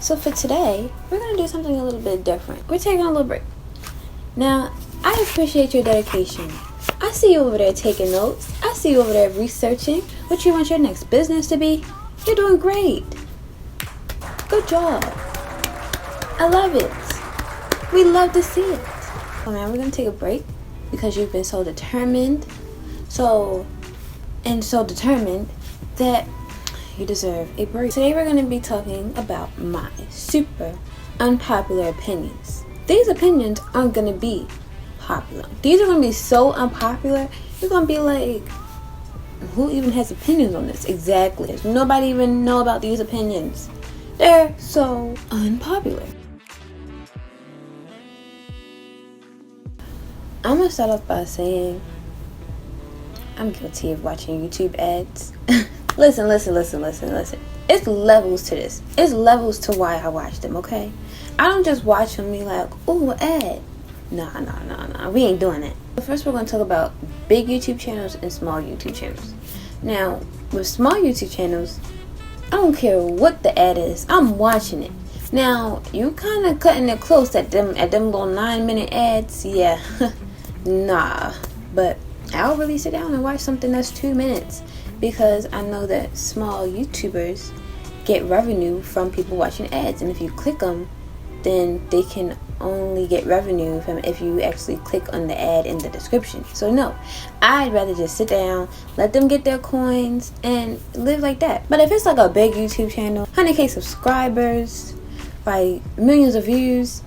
So for today, we're going to do something a little bit different. We're taking a little break. Now, I appreciate your dedication. I see you over there taking notes. I see you over there researching what you want your next business to be. You're doing great. Good job. I love it. We love to see it. So now we're going to take a break because you've been so determined. So determined that you deserve a break. Today we're going to be talking about my super unpopular opinions. These opinions aren't going to be popular. These are going to be so unpopular, you're going to be like, who even has opinions on this? Exactly. Does nobody even know about these opinions? They're so unpopular. I'm going to start off by saying I'm guilty of watching YouTube ads. Listen. It's levels to this. It's levels to why I watch them, okay? I don't just watch them and be like, ooh, ad. Nah. We ain't doing that. First, we're going to talk about big YouTube channels and small YouTube channels. Now, with small YouTube channels, I don't care what the ad is. I'm watching it. Now, you kind of cutting it close at them little 9-minute ads. Yeah. Nah. But I'll really sit down and watch something that's 2 minutes because I know that small YouTubers get revenue from people watching ads. And if you click them, then they can only get revenue from if you actually click on the ad in the description. So no, I'd rather just sit down, let them get their coins, and live like that. But if it's like a big YouTube channel, 100K subscribers, like millions of views,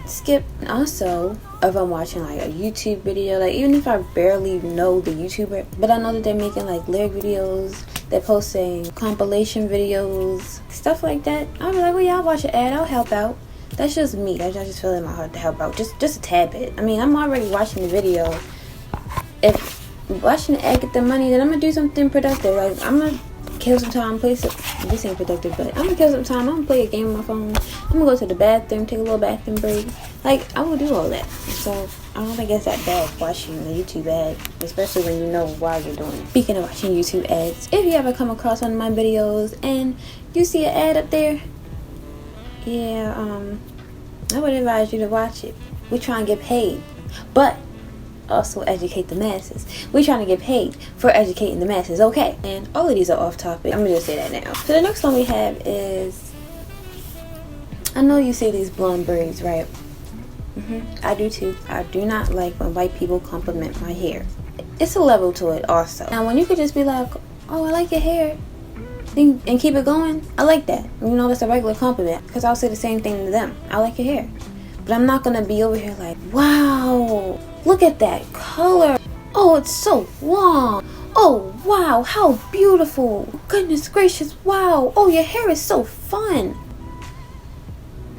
skip. Also, if I'm watching like a YouTube video, like even if I barely know the YouTuber, but I know that they're making like lyric videos, they're posting compilation videos, stuff like that, I'll be like, well, yeah, I'll watch an ad, I'll help out. That's just me. I just feel in my heart to help out, just a tad bit. I mean, I'm already watching the video. If watching the ad get the money, then I'm gonna do something productive. Like I'm gonna kill some time, this ain't productive, but I'm gonna kill some time. I'm gonna play a game on my phone. I'm gonna go to the bathroom, take a little bathroom break. Like, I will do all that. So I don't think it's that bad watching a YouTube ad, especially when you know why you're doing it. Speaking of watching YouTube ads, if you ever come across one of my videos and you see an ad up there, yeah, I would advise you to watch it. We try and get paid, but also educate the masses. We trying to get paid for educating the masses, okay? And all of these are off topic. I'm gonna just say that now. So the next one we have is, I know you see these blonde braids, right? I do too. I do not like when white people compliment my hair. It's a level to it also. Now when you could just be like, oh, I like your hair, and keep it going, I like that. You know, that's a regular compliment, because I'll say the same thing to them. I like your hair. But I'm not gonna be over here like, wow, look at that color. Oh, it's so long. Oh, wow, how beautiful. Goodness gracious, wow. Oh, your hair is so fun.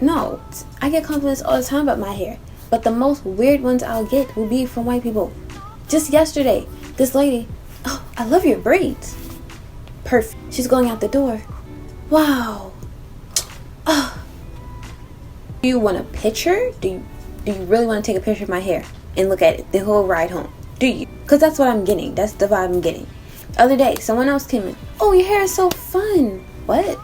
No, I get compliments all the time about my hair. But the most weird ones I'll get will be from white people. Just yesterday, this lady, oh, I love your braids. Perfect. She's going out the door. Wow. Oh. Do you want a picture? Do you really want to take a picture of my hair and look at it the whole ride home? Do you? Because that's what I'm getting. That's the vibe I'm getting. The other day, someone else came in. Oh, your hair is so fun. What?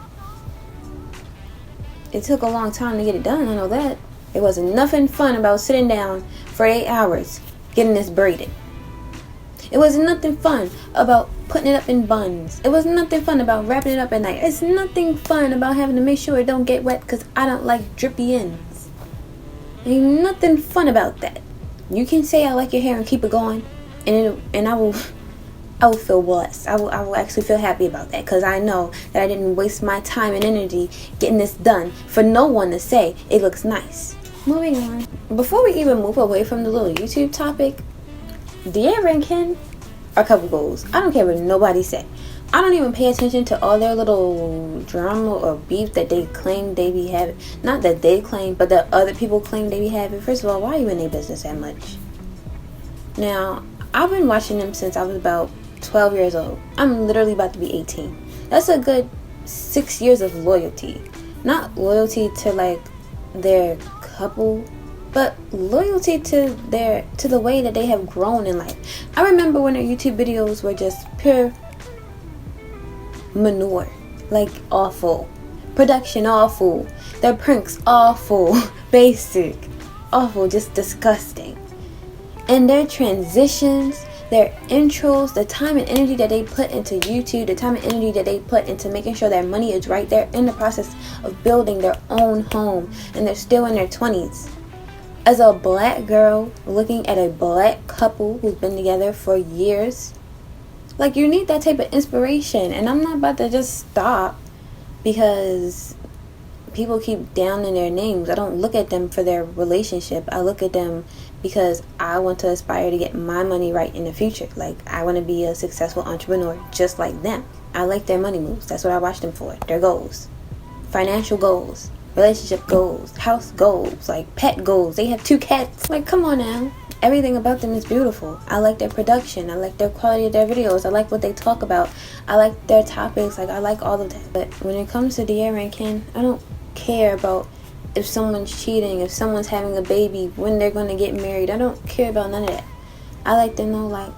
It took a long time to get it done. I know that. It wasn't nothing fun about sitting down for 8 hours getting this braided. It was nothing fun about putting it up in buns. It was nothing fun about wrapping it up at night. It's nothing fun about having to make sure it don't get wet because I don't like drippy ends. Ain't nothing fun about that. You can say I like your hair and keep it going, and I will feel blessed. I will actually feel happy about that because I know that I didn't waste my time and energy getting this done for no one to say it looks nice. Moving on. Before we even move away from the little YouTube topic, De'Ara and Ken are couple goals. I don't care what nobody say. I don't even pay attention to all their little drama or beef that they claim they be having. Not that they claim, but that other people claim they be having. First of all, why are you in their business that much? Now, I've been watching them since I was about 12 years old. I'm literally about to be 18. That's a good 6 years of loyalty. Not loyalty to like their couple, but loyalty to the way that they have grown in life. I remember when their YouTube videos were just pure manure, like awful. Production awful. Their pranks awful. Basic. Awful. Just disgusting. And their transitions, their intros, the time and energy that they put into YouTube, the time and energy that they put into making sure their money is right. They're in the process of building their own home, and they're still in their 20s. As a black girl looking at a black couple who's been together for years, like, you need that type of inspiration. And I'm not about to just stop because people keep downing their names. I don't look at them for their relationship. I look at them because I want to aspire to get my money right in the future. Like, I want to be a successful entrepreneur just like them. I like their money moves. That's what I watch them for. Their goals. Financial goals. Relationship goals. House goals. Like, pet goals. They have 2 cats. Like, come on now. Everything about them is beautiful. I like their production. I like their quality of their videos. I like what they talk about. I like their topics. Like, I like all of that. But when it comes to De'Ara and Ken, I don't care about if someone's cheating, if someone's having a baby, when they're going to get married. I don't care about none of that. I like to know, like,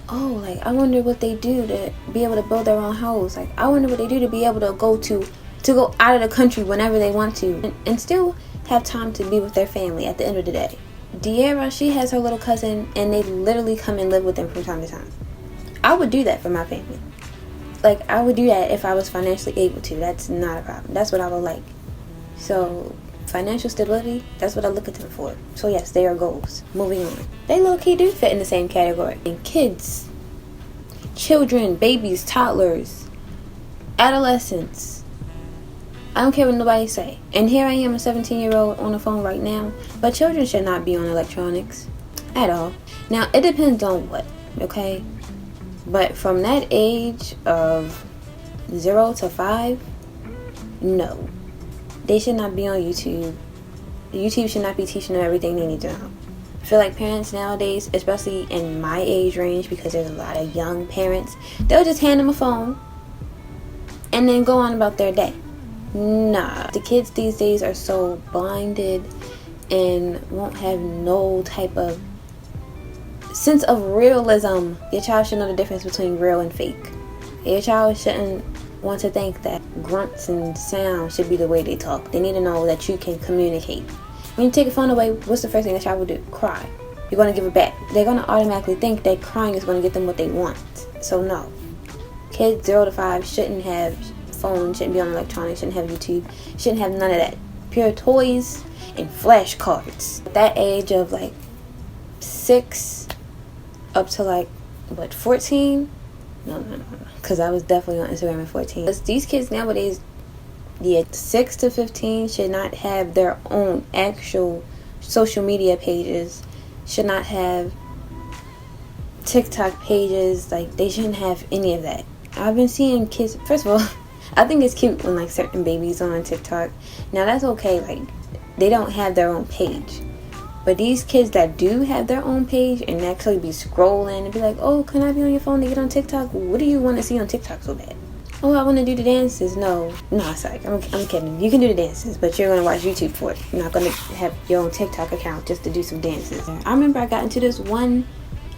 oh, like, I wonder what they do to be able to build their own house. Like, I wonder what they do to be able to go out of the country whenever they want to and still have time to be with their family at the end of the day. De'Ara, she has her little cousin, and they literally come and live with them from time to time. I would do that for my family. Like, I would do that if I was financially able to. That's not a problem. That's what I would like. So, financial stability, that's what I look at them for. So yes, they are goals. Moving on. They low-key do fit in the same category. And kids, children, babies, toddlers, adolescents. I don't care what nobody say. And here I am, a 17-year-old on the phone right now. But children should not be on electronics at all. Now, it depends on what, okay? But from that age of 0 to 5, no. They should not be on YouTube. YouTube should not be teaching them everything they need to know. I feel like parents nowadays, especially in my age range, because there's a lot of young parents, they'll just hand them a phone and then go on about their day. Nah, the kids these days are so blinded and won't have no type of sense of realism. Your child should know the difference between real and fake. Your child shouldn't want to think that grunts and sounds should be the way they talk. They need to know that you can communicate. When you take a phone away, what's the first thing the child will do? Cry. You're going to give it back. They're going to automatically think that crying is going to get them what they want. So no. Kids 0 to 5 shouldn't have phones, shouldn't be on electronics, shouldn't have YouTube, shouldn't have none of that. Pure toys and flashcards. At that age of like 6 up to like, 14? No. Because I was definitely on Instagram at 14. Because these kids nowadays, 6 to 15 should not have their own actual social media pages, should not have TikTok pages. Like, they shouldn't have any of that. I've been seeing kids, first of all, I think it's cute when like certain babies on TikTok. Now that's okay, like they don't have their own page. But these kids that do have their own page and actually be scrolling and be like, oh, can I be on your phone to get on TikTok? What do you want to see on TikTok so bad? Oh, I want to do the dances. No, sorry, I'm kidding. You can do the dances, but you're going to watch YouTube for it. You're not going to have your own TikTok account just to do some dances. I remember I got into this one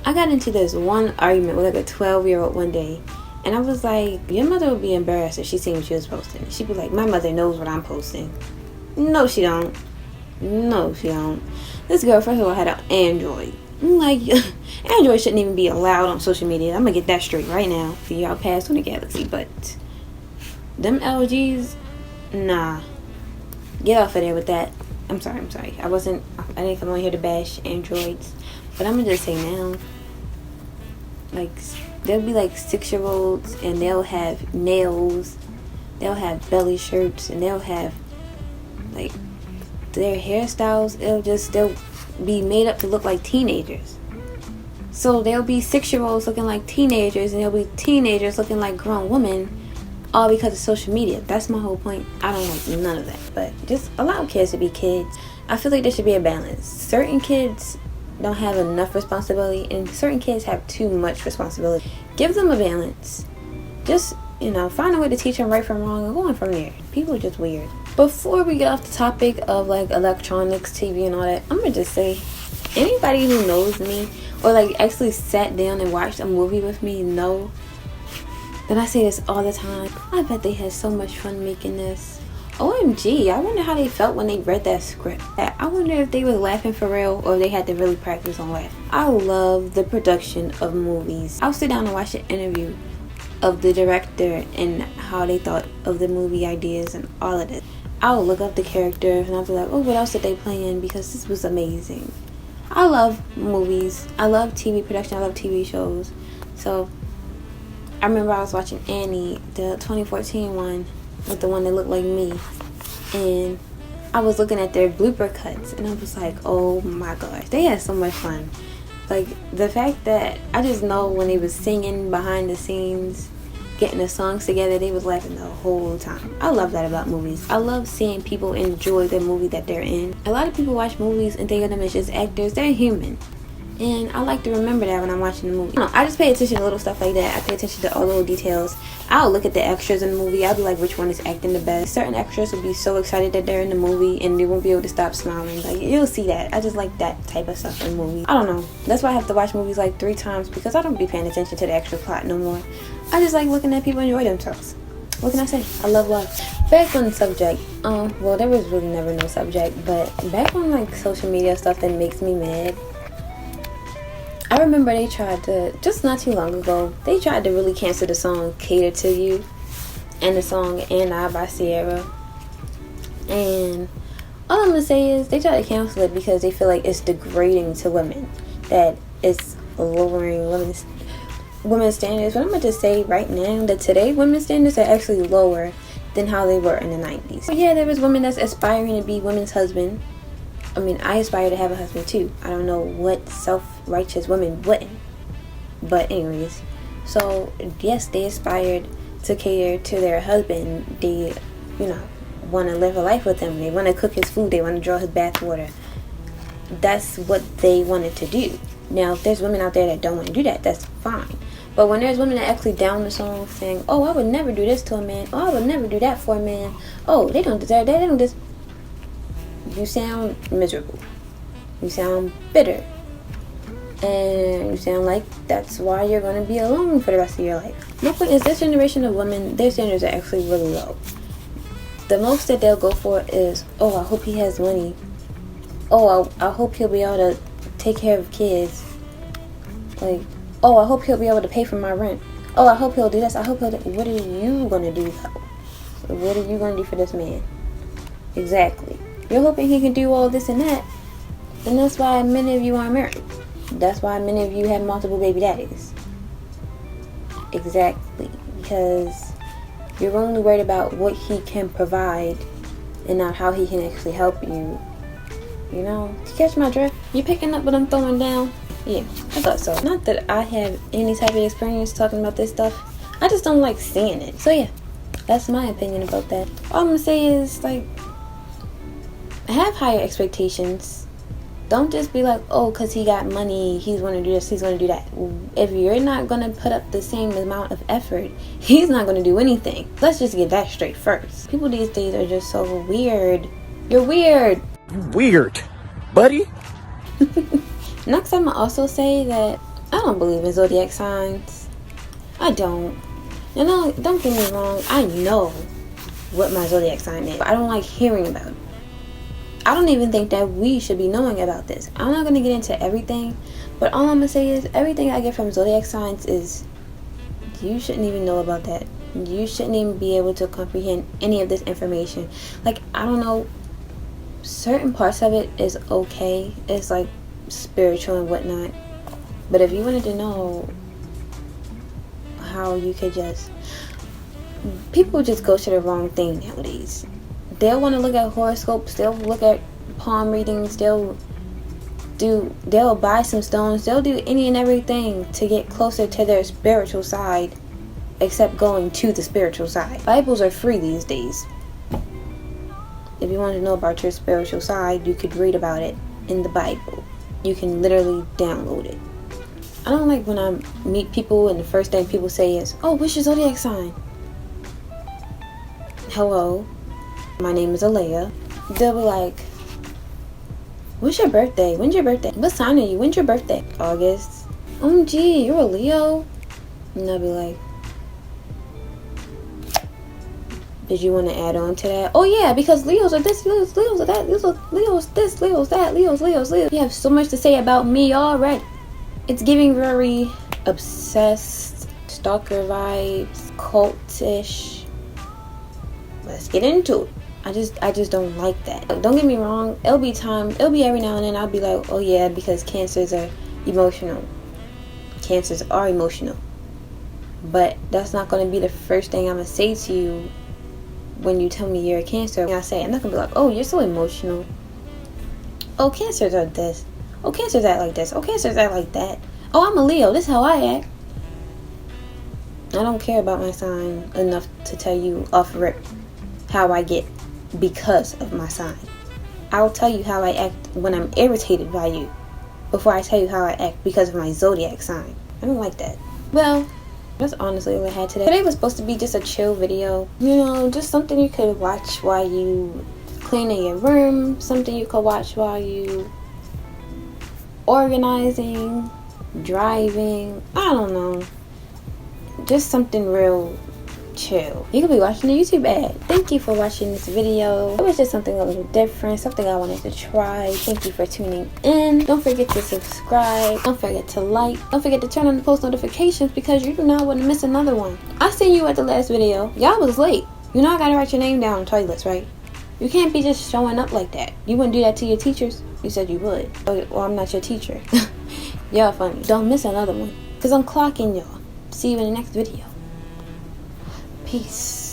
argument with like a 12-year-old one day. And I was like, your mother would be embarrassed if she seen what you was posting. She'd be like, my mother knows what I'm posting. No, she don't. This girl, first of all, had an Android. I'm like, Android shouldn't even be allowed on social media. I'm going to get that straight right now for y'all past on the Galaxy. But them LGs, nah. Get off of there with that. I'm sorry. I didn't come on here to bash Androids. But I'm going to just say now, like, there'll be like 6-year-olds and they'll have nails, they'll have belly shirts, and they'll have like their hairstyles, they'll be made up to look like teenagers. So there'll be 6-year-olds looking like teenagers and there'll be teenagers looking like grown women, all because of social media. That's my whole point. I don't like none of that. But just allow kids to be kids. I feel like there should be a balance. Certain kids don't have enough responsibility and certain kids have too much responsibility. Give them a balance. Just, find a way to teach them right from wrong and go on from there. People are just weird. Before we get off the topic of like electronics, TV and all that, I'm gonna just say, anybody who knows me or like actually sat down and watched a movie with me know Then I say this all the time. I bet they had so much fun making this. OMG, I wonder how they felt when they read that script. I wonder if they was laughing for real or they had to really practice on laughing. I love the production of movies. I'll sit down and watch an interview of the director and how they thought of the movie ideas and all of this. I'll look up the characters and I'll be like, oh, what else did they play in? Because this was amazing. I love movies. I love TV production. I love TV shows. So I remember I was watching Annie, the 2014 one, with the one that looked like me, and I was looking at their blooper cuts and I was like, oh my gosh, they had so much fun. Like the fact that I just know when they was singing behind the scenes, getting the songs together, they was laughing the whole time. I love that about movies. I love seeing people enjoy the movie that they're in. A lot of people watch movies and think of them as just actors. They're human. And I like to remember that when I'm watching the movie. I just pay attention to little stuff like that. I pay attention to all little details. I'll look at the extras in the movie. I'll be like, which one is acting the best? Certain extras will be so excited that they're in the movie and they won't be able to stop smiling. Like, you'll see that. I just like that type of stuff in movies. I don't know. That's why I have to watch movies like 3 times, because I don't be paying attention to the extra plot no more. I just like looking at people enjoy themselves. What can I say? I love love. Back on the subject. Well, there was really never no subject, but back on like social media stuff that makes me mad. I remember they tried to, just not too long ago, they tried to really cancel the song Cater to You and the song And I by Sierra. And all I'm going to say is they try to cancel it because they feel like it's degrading to women, that it's lowering women's standards. But I'm going to just say right now that today women's standards are actually lower than how they were in the 90s. So yeah, there was women that's aspiring to be women's husband. I mean, I aspire to have a husband too. I don't know what self-righteous women wouldn't. But anyways, so yes, they aspired to cater to their husband. They, want to live a life with him. They want to cook his food. They want to draw his bath water. That's what they wanted to do. Now, if there's women out there that don't want to do that, that's fine. But when there's women that actually down the song saying, oh, I would never do this to a man. Oh, I would never do that for a man. Oh, they don't deserve that. They don't deserve. You sound miserable. You sound bitter. And you sound like that's why you're going to be alone for the rest of your life. My point is, this generation of women, their standards are actually really low. The most that they'll go for is, oh, I hope he has money. Oh, I hope he'll be able to take care of kids. Like, oh, I hope he'll be able to pay for my rent. Oh, I hope he'll do this. I hope he'll do... What are you going to do, though? What are you going to do for this man? Exactly. You're hoping he can do all this and that, and that's why many of you aren't married. That's why many of you have multiple baby daddies. Exactly. Because you're only worried about what he can provide and not how he can actually help you. You know? To catch my drift? You picking up what I'm throwing down? Yeah, I thought so. Not that I have any type of experience talking about this stuff. I just don't like seeing it. So yeah, that's my opinion about that. All I'm going to say is, like, have higher expectations. Don't just be like, oh, because he got money, he's going to do this, he's going to do that. If you're not going to put up the same amount of effort, he's not going to do anything. Let's just get that straight first. People these days are just so weird. You're weird. You weird, buddy. Next, I'm going to also say that I don't believe in zodiac signs. I don't. You know, don't get me wrong. I know what my zodiac sign is, but I don't like hearing about it. I don't even think that we should be knowing about this. I'm not going to get into everything, but all I'm going to say is everything I get from zodiac signs is you shouldn't even know about that. You shouldn't even be able to comprehend any of this information. Like, I don't know, certain parts of it is okay. It's like spiritual and whatnot. But if you wanted to know how you could just... People just go to the wrong thing nowadays. They'll want to look at horoscopes, they'll look at palm readings, they'll buy some stones, they'll do any and everything to get closer to their spiritual side, except going to the spiritual side. Bibles are free these days. If you want to know about your spiritual side, you could read about it in the Bible. You can literally download it. I don't like when I meet people and the first thing people say is, oh, what's your zodiac sign? Hello. My name is Alea. They'll be like, what's your birthday? When's your birthday? What sign are you? When's your birthday? August. OMG, you're a Leo? And they'll be like, Did you want to add on to that? Oh yeah, because Leos are this, Leos are that, Leos this, Leos that, Leos. You have so much to say about me already. It's giving very obsessed, stalker vibes, cultish. Let's get into it. I just don't like that. Don't get me wrong, it'll be every now and then I'll be like, oh yeah, because cancers are emotional. Cancers are emotional. But that's not going to be the first thing I'm going to say to you when you tell me you're a Cancer. I'm not going to be like, oh, you're so emotional. Oh, Cancers are this. Oh, Cancers act like this. Oh, Cancers act like that. Oh, I'm a Leo. This is how I act. I don't care about my sign enough to tell you off rip how I get because of my sign. I'll tell you how I act when I'm irritated by you before I tell you how I act because of my zodiac sign. I don't like that. Well, that's honestly all I had today. Today was supposed to be just a chill video. You know, just something you could watch while you cleaning your room. Something you could watch while you organizing, driving. I don't know. Just something real chill. You could be watching a YouTube ad. Thank you for watching this video. It was just something a little different, something I wanted to try. Thank you for tuning in. Don't forget to subscribe. Don't forget to like. Don't forget to turn on the post notifications because you do not want to miss another one. I seen you at the last video. Y'all was late. You know I gotta write your name down on toilets, right? You can't be just showing up like that. You wouldn't do that to your teachers? You said you would. Well, I'm not your teacher. Y'all funny. Don't miss another one because I'm clocking y'all. See you in the next video. Peace.